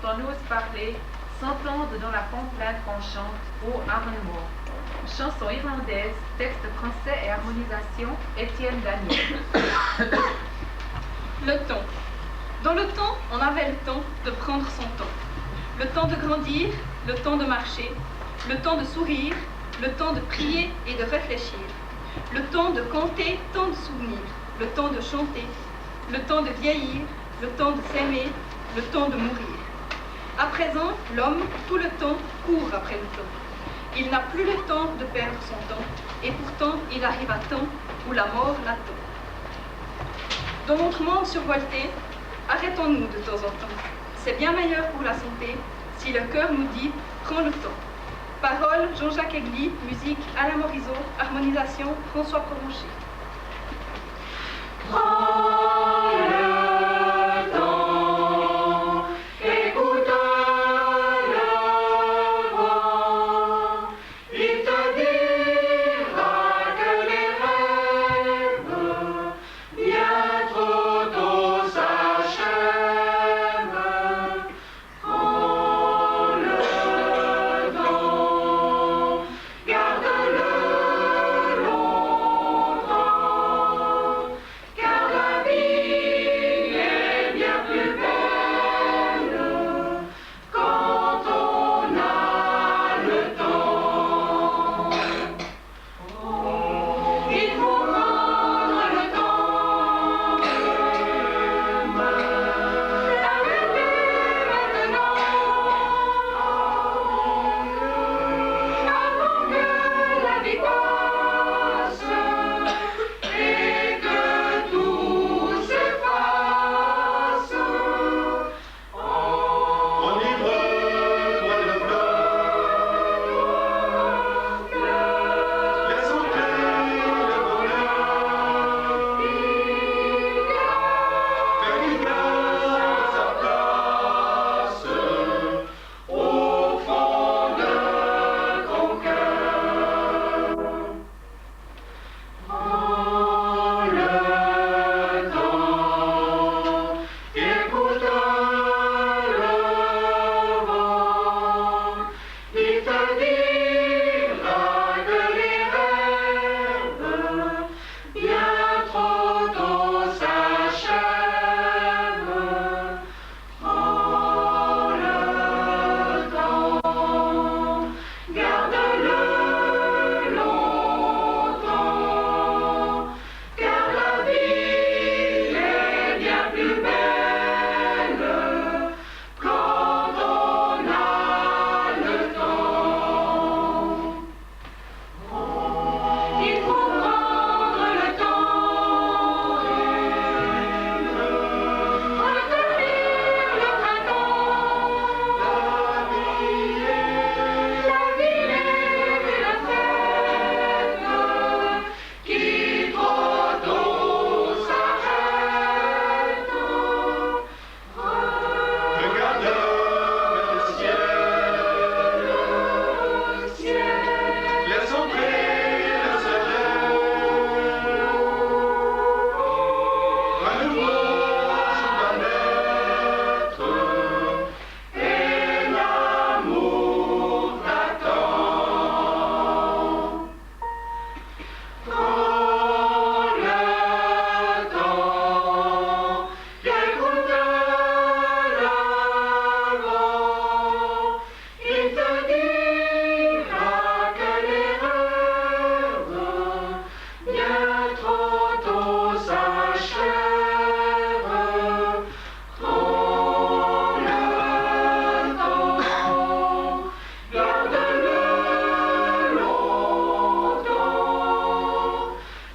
qu'on ose parler, s'entendre dans la complainte qu'on chante ou harmonie. Chanson irlandaise, texte français et harmonisation, Étienne Daniel. Le temps. Dans le temps, on avait le temps de prendre son temps. Le temps de grandir, le temps de marcher, le temps de sourire, le temps de prier et de réfléchir, le temps de compter tant de souvenirs, le temps de chanter, le temps de vieillir, le temps de s'aimer, le temps de mourir. À présent, l'homme, tout le temps, court après le temps. Il n'a plus le temps de perdre son temps, et pourtant il arrive à temps où la mort l'attend. Dans notre monde survolté, arrêtons-nous de temps en temps. C'est bien meilleur pour la santé si le cœur nous dit « prends le temps ». Paroles, Jean-Jacques Aigli, musique, Alain Morisot, harmonisation, François Provencher. Prends le temps, écoute le vent, il te dira que les rêves bien trop tôt s'achèvent. Prends le temps, garde-le longtemps. Car la vie est bien plus belle quand on a le temps. Il faut prendre le temps l'arrêter maintenant avant que la vie passe et que tout s'efface. Enivre-toi de fleurs, laisse entrer le bonheur, faire qu'il garde sa place au fond de ton cœur. Prends le temps, écoute le vent, il te dira que les rêves bien trop tôt s'achèvent. Prends le temps, garde-le longtemps, car la vie est bien plus belle quand on a le temps. Il faut prendre le temps retenir le printemps. La vie est une fête qui trop tôt s'arrête. Regarde vers le ciel, laisse entrer le soleil. Un nouveau jour va naître et l'amour t'attend. Prends le temps, écoute le vent, il te dira que les rêves bien trop tôt s'achèvent. Prends le temps, garde-le longtemps,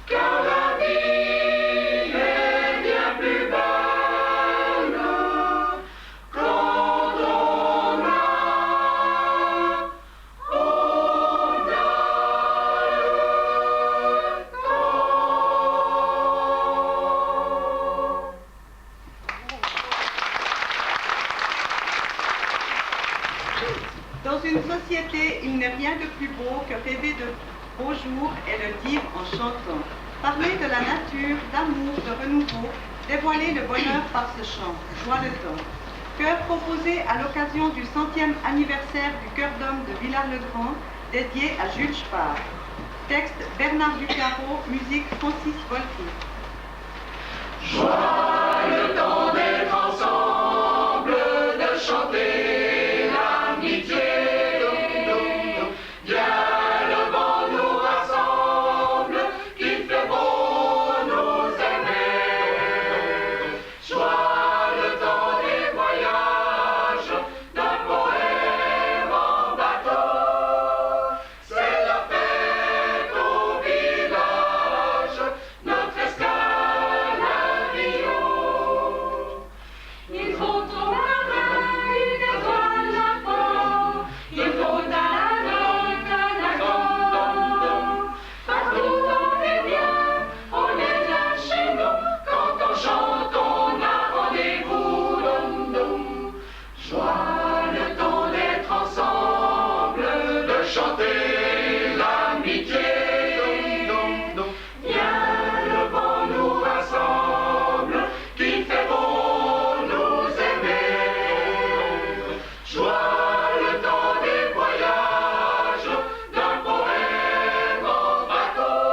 car la vie est bien plus belle quand on a Dans une société, il n'est rien de plus beau que rêver de beaux jours et le dire en chantant. Parler de la nature, d'amour, de renouveau, dévoiler le bonheur par ce chant. Joie le temps. Chœur proposé à l'occasion du 100e anniversaire du Chœur d'Homme de Villars-le-Grand, dédié à Jules Spar. Texte Bernard Ducaro, musique Francis Volpi. Joie le temps d'être ensemble, de chanter l'amitié. Viens le vent nous rassemble, qu'il fait beau nous aimer. Joie le temps des voyages, d'un poème en bateau. C'est la fête au village, notre escale à Rio. Il faut au marin une étoile à fond, il faut à la note un accord. Partout on est bien chez nous. Quand on chante, on a rendez-vous. Dom, dom. Joie le temps d'être ensemble, de chanter l'amitié. Dom, dom, dom. Viens le vent nous rassemble, qu'il fait beau nous aimer. Joie le temps des voyages, d'un poème en bateau.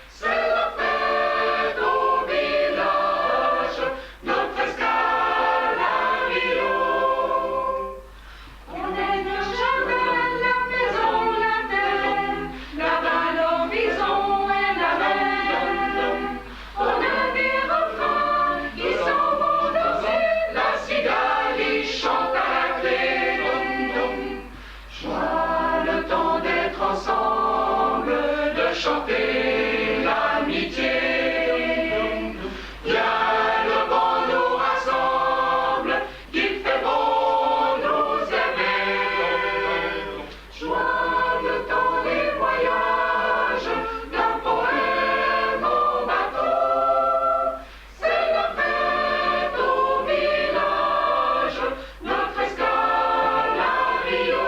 C'est la fête au village, notre escale à Rio. On n'aime jamais la maison, la terre, la balle en bison et la mer. On a des refrains qui s'en vont danser, La cigale y chante à la clé. Dom, dom. Joie le temps d'être ensemble, de chanter l'amitié. Dom, dom. Viens le vent nous rassemble, qu'il fait beau nous aimer. Joie le temps des voyages, d'un poème en bateau. C'est la fête au village, notre escale à Rio.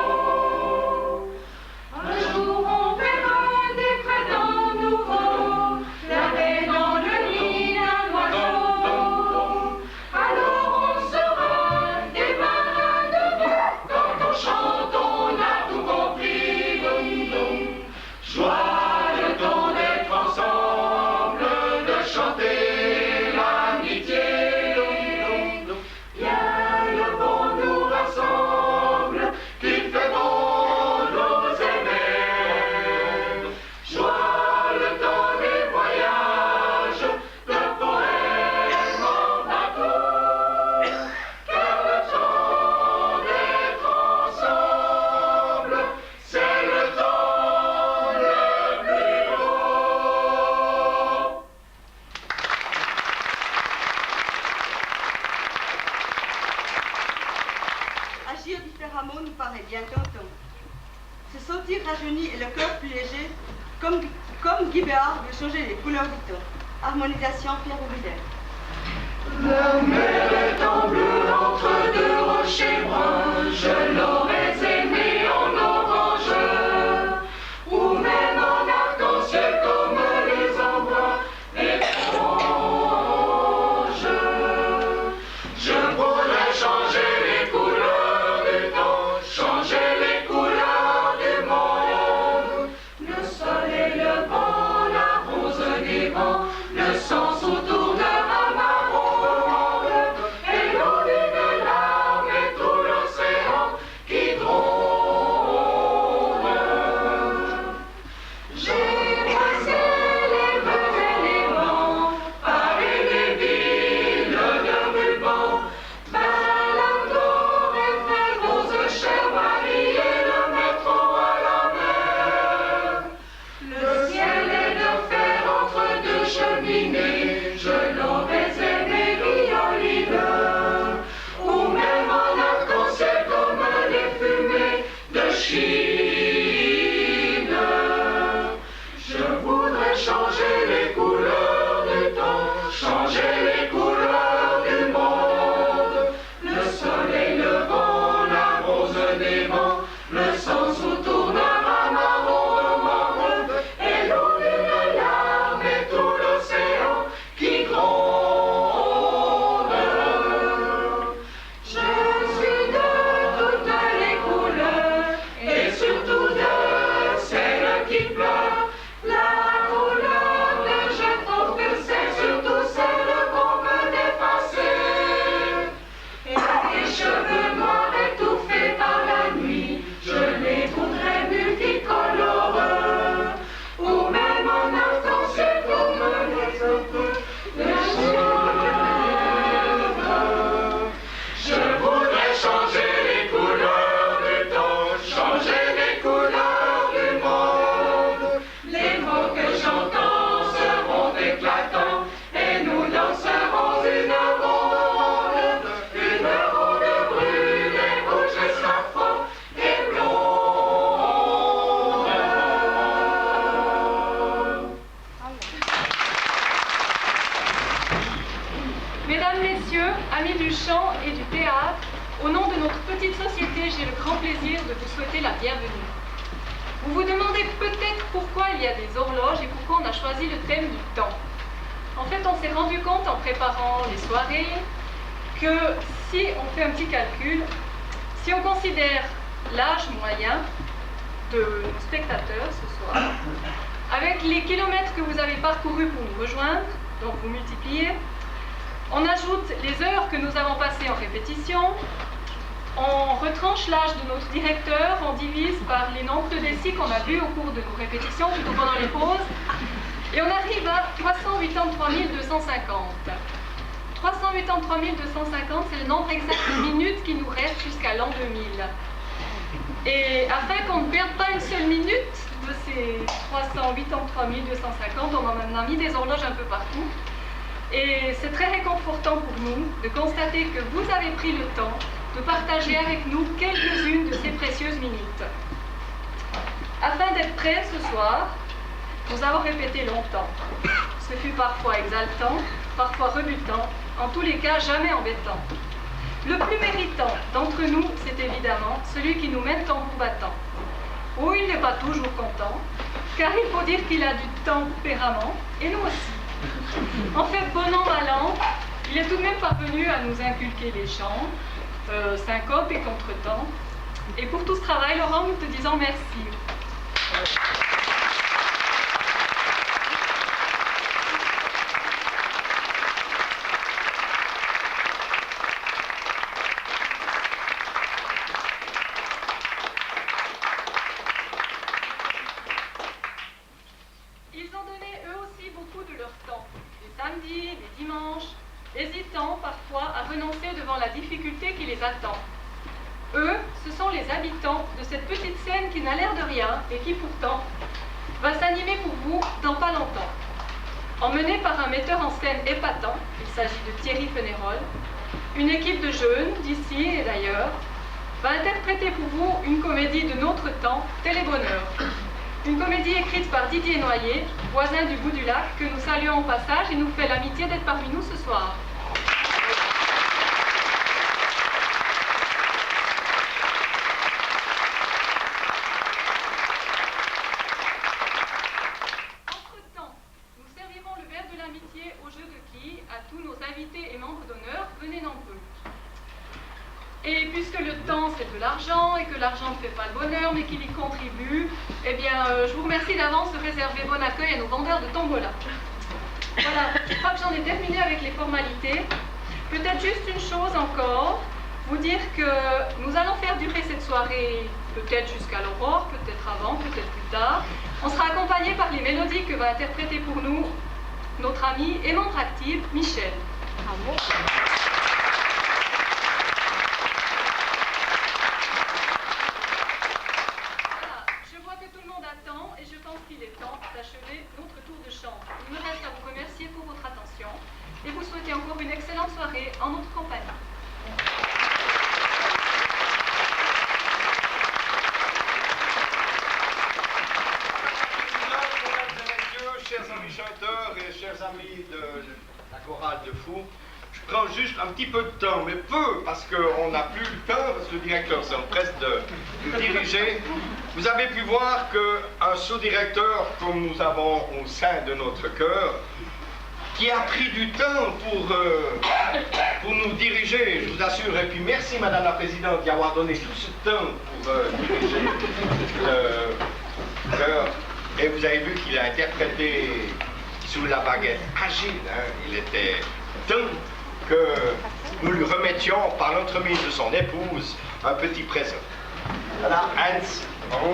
un jour on verra des prétendants nouveaux, laver dans le nid d'un oiseau. Alors on sera des marins de bois. Quand on chante, on a tout compris. Dom, dom. Joie le temps d'être ensemble, de chanter l'amitié. Dom, dom, dom. Viens le vent nous rassemble, qu'il fait beau nous aimer. Joie le temps des voyages, d'un poème en bateau. Car le temps d'être ensemble, c'est le temps le plus beau. Agir différemment nous paraît bien tentant. Se sentir rajeuni et le cœur plus léger, comme Guy Béard veut changer les couleurs du temps. Harmonisation Pierre Ouvrier. La mer est en bleu entre deux rochers bruns, je l'aurais aimé en orange, ou même en arc-en-ciel comme les envois étranges. Je pourrais changer les couleurs du temps, changer les couleurs du monde. Le soleil, le vent, la rose des vents, le sens autour de ma marron. Et l'eau d'une larme et tout l'océan. j'ai le grand plaisir de vous souhaiter la bienvenue. Vous vous demandez peut-être pourquoi il y a des horloges et pourquoi on a choisi le thème du temps. En fait, on s'est rendu compte en préparant les soirées que si on fait un petit calcul, si on considère l'âge moyen de nos spectateurs ce soir, avec les kilomètres que vous avez parcourus pour nous rejoindre, donc vous multipliez, on ajoute les heures que nous avons passées en répétition, on retranche l'âge de notre directeur, on divise par les nombres de décis qu'on a vus au cours de nos répétitions, plutôt pendant les pauses, et on arrive à 383 250. 383 250, c'est le nombre exact de minutes qui nous reste jusqu'à l'an 2000. Et afin qu'on ne perde pas une seule minute de ces 383 250, on en a mis des horloges un peu partout. Et c'est très réconfortant pour nous de constater que vous avez pris le temps de partager avec nous quelques-unes de ces précieuses minutes. Afin d'être prêts ce soir, nous avons répété longtemps. Ce fut parfois exaltant, parfois rebutant, en tous les cas jamais embêtant. Le plus méritant d'entre nous, c'est évidemment celui qui nous mène tambour battant. Oh, il n'est pas toujours content, car il faut dire qu'il a du tempérament, et nous aussi. En fait, bon an, mal an, il est tout de même parvenu à nous inculquer les chants, syncope et contretemps. Et pour tout ce travail, Laurent, nous te disons merci. Ils ont donné eux aussi beaucoup de leur temps, les samedis, les dimanches, hésitant parfois à renoncer devant la difficulté qui les attend. Eux, ce sont les habitants de cette petite scène qui n'a l'air de rien et qui pourtant va s'animer pour vous dans pas longtemps. Emmenée par un metteur en scène épatant, il s'agit de Thierry Fénérol, une équipe de jeunes d'ici et d'ailleurs va interpréter pour vous une comédie de notre temps, Télébonheur. Une comédie écrite par Didier Noyer, voisin du bout du lac, que nous saluons au passage et nous fait l'amitié d'être parmi nous ce soir. Entre-temps, nous servirons le verre de l'amitié au jeu de qui, à tous nos invités et membres d'honneur, venez nombreux. Et puisque le temps c'est de l'argent et que l'argent ne fait pas le bonheur mais qu'il y contribue, eh bien je vous remercie d'avance de réserver bon accueil à nos vendeurs de tombola. Voilà, je crois que j'en ai terminé avec les formalités. Peut-être juste une chose encore, vous dire que nous allons faire durer cette soirée peut-être jusqu'à l'aurore, peut-être avant, peut-être plus tard. On sera accompagné par les mélodies que va interpréter pour nous notre ami et membre actif, Michel. Bravo. D'achever notre tour de chant. Il me reste à vous remercier pour votre attention et vous souhaiter encore une excellente soirée en notre compagnie. Mesdames et messieurs, chers amis chanteurs et chers amis de la chorale de Fou, je prends juste un petit peu de temps, mais peu, parce qu'on n'a plus le temps, parce que le directeur s'empresse de diriger. Vous avez pu voir qu'un sous-directeur, comme nous avons au sein de notre chœur, qui a pris du temps pour nous diriger, je vous assure, et puis merci Madame la Présidente d'y avoir donné tout ce temps pour diriger le chœur. Et vous avez vu qu'il a interprété sous la baguette agile, hein. Il était temps que nous lui remettions, par l'entremise de son épouse, un petit présent. Voilà, Hans. Bravo.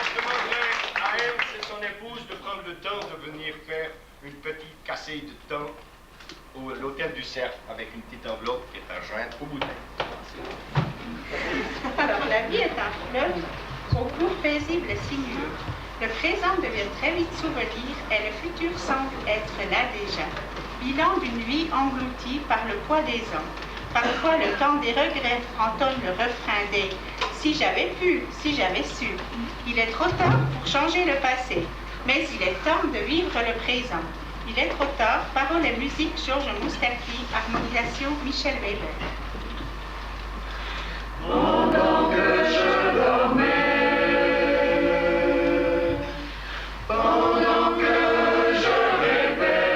Je demanderai à Hans et son épouse de prendre le temps de venir faire une petite cassée de temps à l'hôtel du Cerf avec une petite enveloppe qui est à joindre aux bouteilles. Alors, la vie est un fleuve au cours paisible et sinueux. Le présent devient très vite souvenir et le futur semble être là déjà. Bilan d'une vie engloutie par le poids des ans. Parfois, le temps des regrets entonne le refrain des Si j'avais pu, si j'avais su. Il est trop tard pour changer le passé, mais il est temps de vivre le présent. Il est trop tard, paroles et musique Georges Moustaki, harmonisation Michel Weber. Pendant que je dormais, pendant que je rêvais,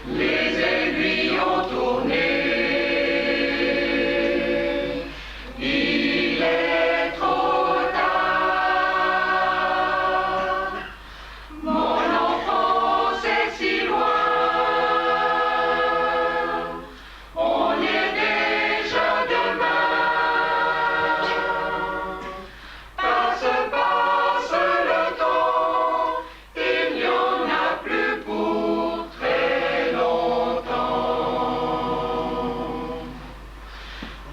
les aiguilles ont tourné. Il est trop tard. Mon enfance est si loin. On est déjà demain. Passe le temps, il n'y en a plus pour très longtemps.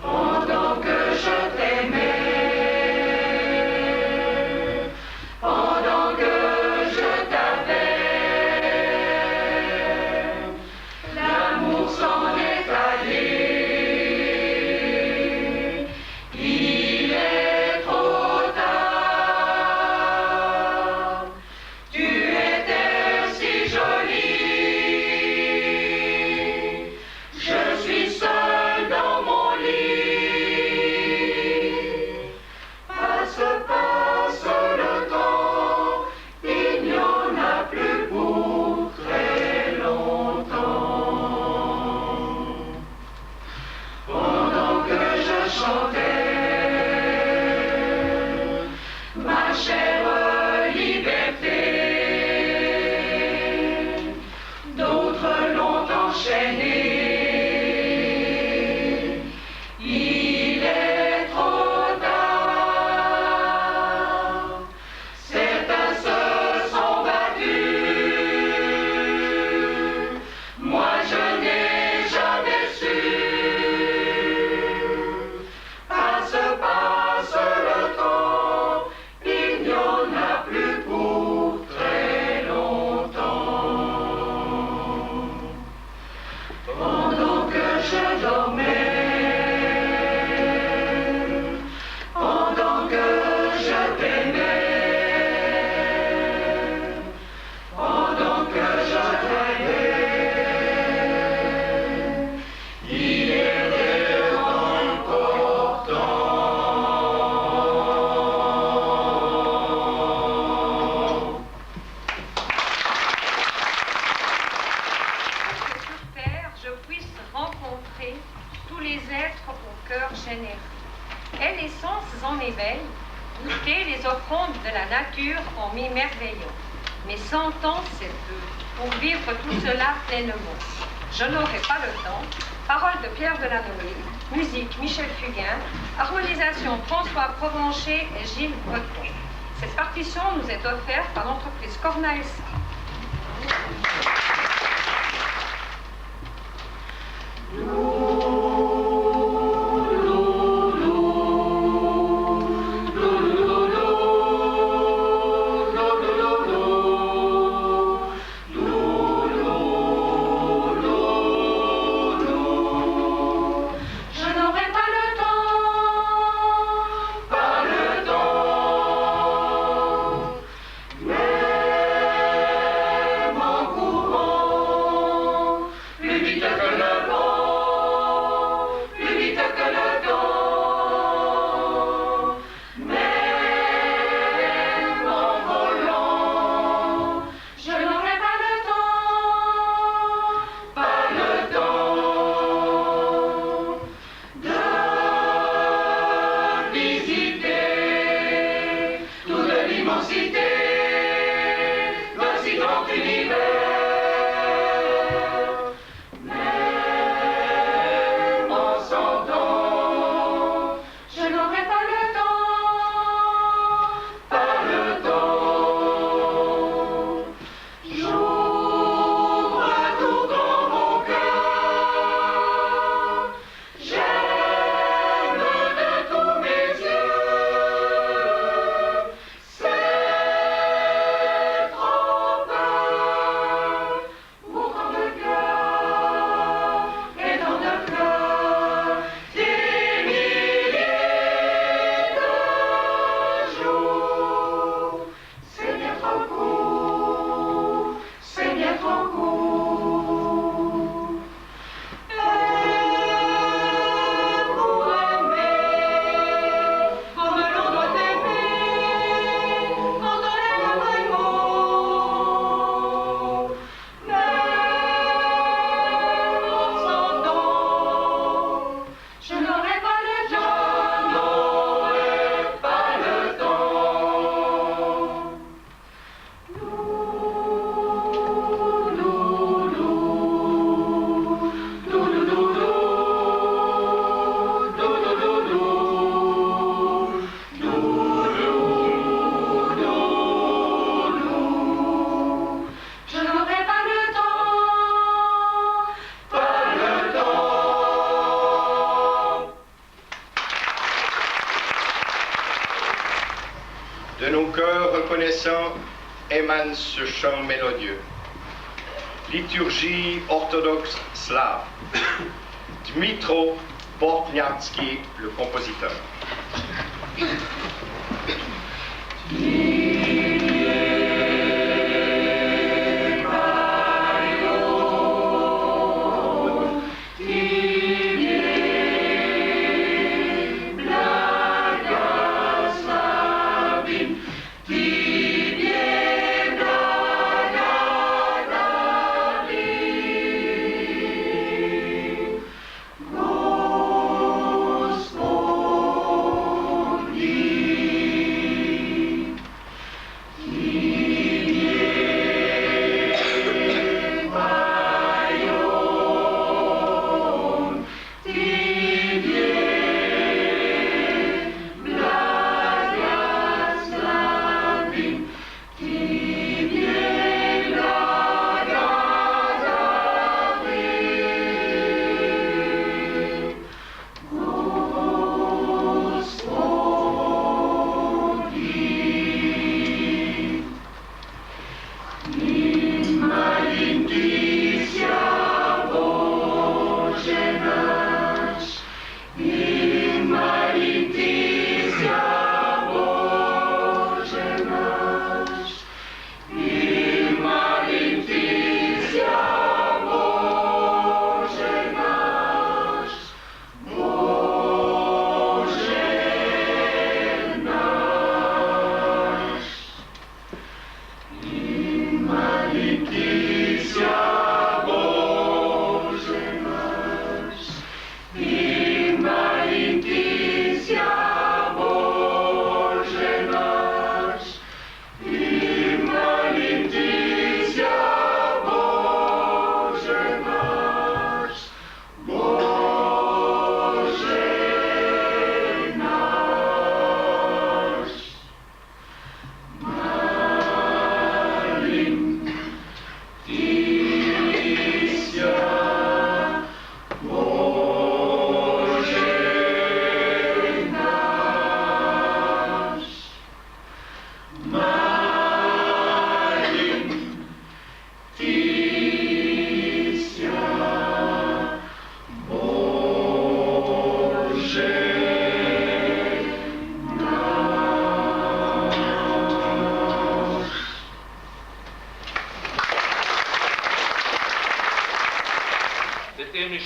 Pendant que je t'aimais, pendant que je t'avais, l'amour s'en est allé. Il est trop tard. Tu étais si jolie. Je suis seule dans mon lit. Passe le temps. Il n'y en a plus pour très longtemps. Pendant que je chantais ma chère liberté, d'autres l'ont enchaîné. Il est trop tard. Certains se sont battus. Moi je n'ai jamais su. Passe le temps, il n'y en a plus pour très longtemps. Pendant que je dormais, pendant que je t'aimais, pendant que je rêvais, il était encore temps. Que sur terre je puisse rencontrer tous les êtres au cœur généreux. Et les sens en éveil, goûter les offrandes de la nature en m'émerveillant. Mais 100 ans, c'est peu pour vivre tout cela pleinement. Je n'aurai pas le temps. Paroles de Pierre Delanoë, musique Michel Fugain, harmonisation François Provencher et Gilles Breton. Cette partition nous est offerte par l'entreprise Cornaelsa. Je n'aurai pas le temps, même en courant, plus vite que le vent. cœur reconnaissant émane ce chant mélodieux. Liturgie orthodoxe slave. Dmitro Bortniatsky, le compositeur.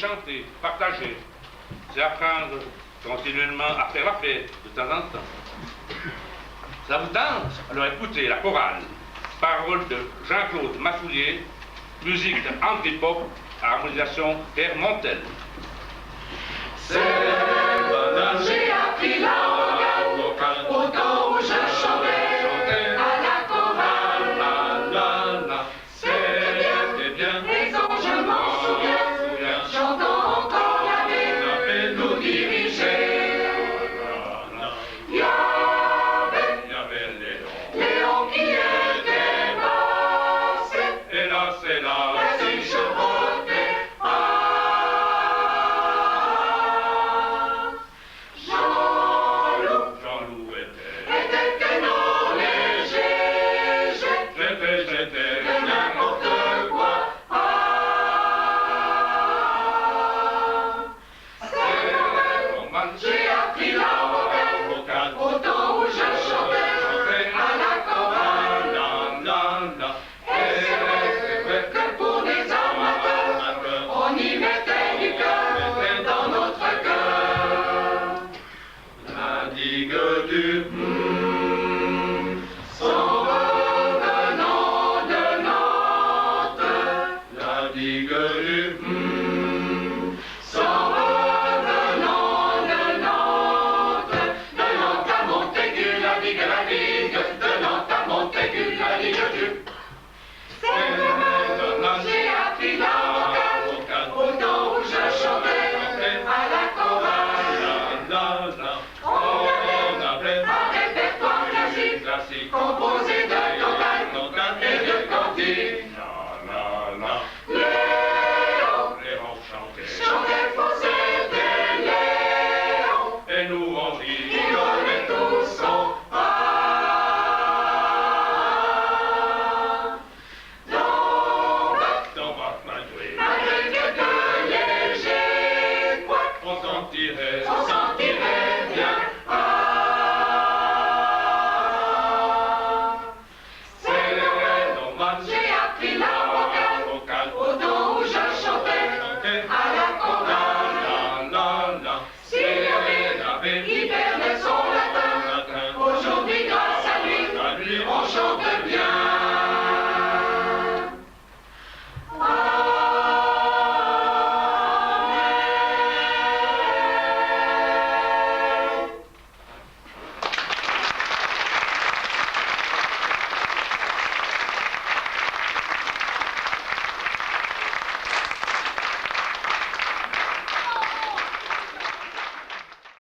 Chanter, partager, c'est apprendre continuellement à faire la fête de temps en temps. Ça vous tente? Alors écoutez la chorale, paroles de Jean-Claude Massoulier, musique de André Pop, harmonisation Hermontel. C'est